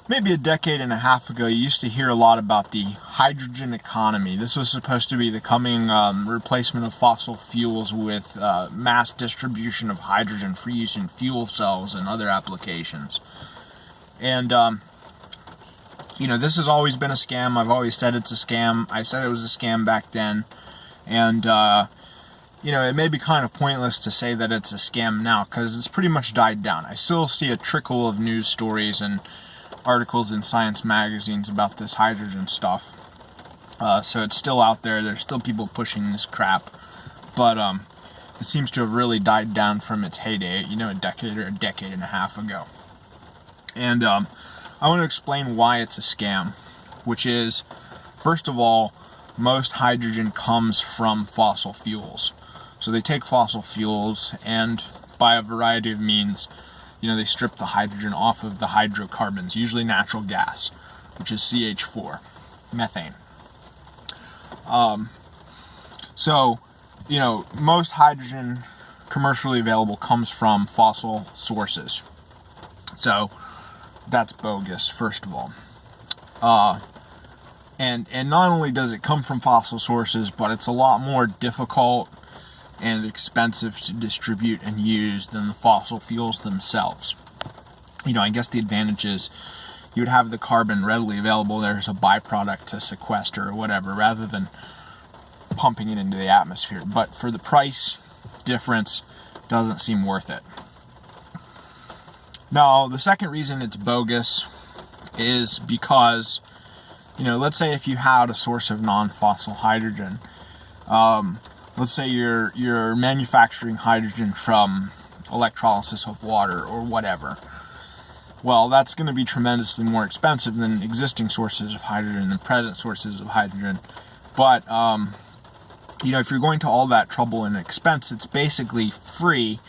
maybe a decade and a half ago, you used to hear a lot about the hydrogen economy. This was supposed to be the coming replacement of fossil fuels with mass distribution of hydrogen for use in fuel cells and other applications. And, this has always been a scam. I've always said it's a scam. I said it was a scam back then. And, it may be kind of pointless to say that it's a scam now because it's pretty much died down. I still see a trickle of news stories and articles in science magazines about this hydrogen stuff. So it's still out there. There's still people pushing this crap. But it seems to have really died down from its heyday, a decade or a decade and a half ago. And I want to explain why it's a scam, which is, first of all, most hydrogen comes from fossil fuels. So they take fossil fuels and by a variety of means, they strip the hydrogen off of the hydrocarbons, usually natural gas, which is CH4, methane. Most hydrogen commercially available comes from fossil sources. So that's bogus, first of all. And not only does it come from fossil sources, but it's a lot more difficult and expensive to distribute and use than the fossil fuels themselves. I guess the advantage is you would have the carbon readily available there as a byproduct to sequester or whatever, rather than pumping it into the atmosphere. But for the price difference, it doesn't seem worth it. Now, the second reason it's bogus is because, let's say if you had a source of non-fossil hydrogen, let's say you're manufacturing hydrogen from electrolysis of water or whatever. Well, that's going to be tremendously more expensive than existing sources of hydrogen and present sources of hydrogen. But, if you're going to all that trouble and expense, it's basically free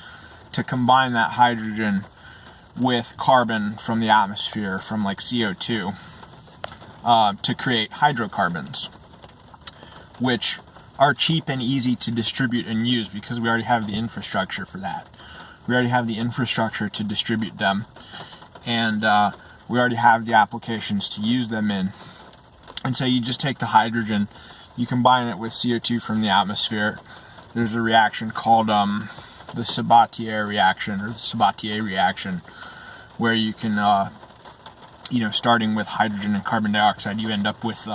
to combine that hydrogen with carbon from the atmosphere, from like CO2, to create hydrocarbons, which are cheap and easy to distribute and use because we already have the infrastructure for that. We already have the infrastructure to distribute them, and we already have the applications to use them in. And so you just take the hydrogen, you combine it with CO2 from the atmosphere. There's a reaction called the Sabatier reaction, or the Sabatier reaction, where you can, starting with hydrogen and carbon dioxide, you end up with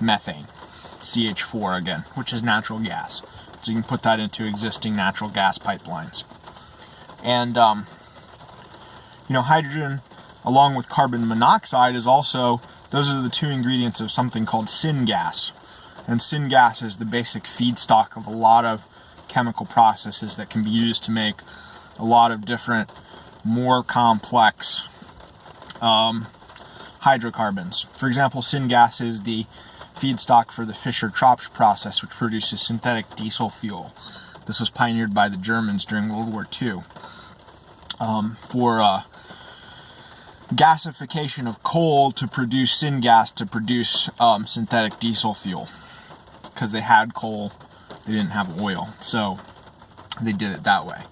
methane. CH4 again, which is natural gas. So you can put that into existing natural gas pipelines. And, hydrogen, along with carbon monoxide, those are the two ingredients of something called syngas. And syngas is the basic feedstock of a lot of chemical processes that can be used to make a lot of different, more complex hydrocarbons. For example, syngas is the feedstock for the Fischer-Tropsch process, which produces synthetic diesel fuel. This was pioneered by the Germans during World War II for gasification of coal to produce syngas to produce synthetic diesel fuel. Because they had coal, they didn't have oil, so they did it that way.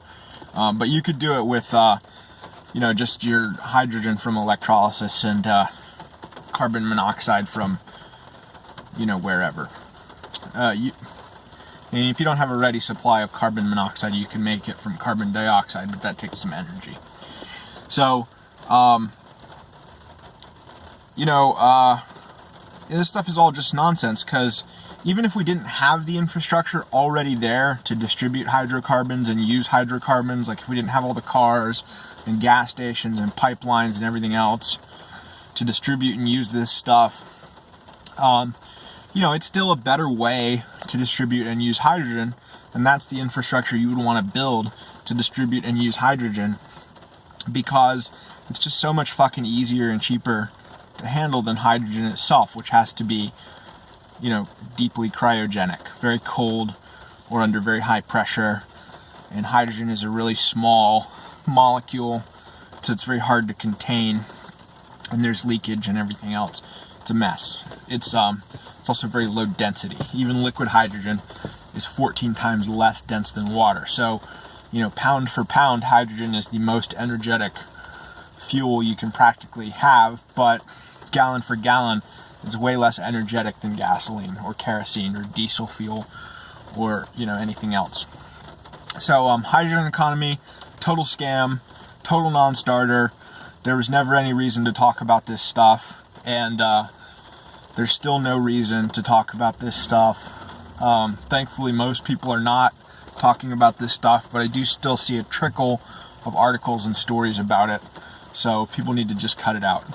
But you could do it with, just your hydrogen from electrolysis and carbon monoxide from wherever. And if you don't have a ready supply of carbon monoxide, you can make it from carbon dioxide, but that takes some energy. So, this stuff is all just nonsense, because even if we didn't have the infrastructure already there to distribute hydrocarbons and use hydrocarbons, like if we didn't have all the cars and gas stations and pipelines and everything else to distribute and use this stuff, it's still a better way to distribute and use hydrogen, and that's the infrastructure you would want to build to distribute and use hydrogen, because it's just so much fucking easier and cheaper to handle than hydrogen itself, which has to be, deeply cryogenic, very cold or under very high pressure, and hydrogen is a really small molecule, so it's very hard to contain, and there's leakage and everything else. It's a mess. It's also very low density. Even liquid hydrogen is 14 times less dense than water. So, pound for pound, hydrogen is the most energetic fuel you can practically have, but gallon for gallon, it's way less energetic than gasoline or kerosene or diesel fuel or, you know, anything else. So hydrogen economy, total scam, total non-starter. There was never any reason to talk about this stuff, and there's still no reason to talk about this stuff. Thankfully, most people are not talking about this stuff, but I do still see a trickle of articles and stories about it. So people need to just cut it out.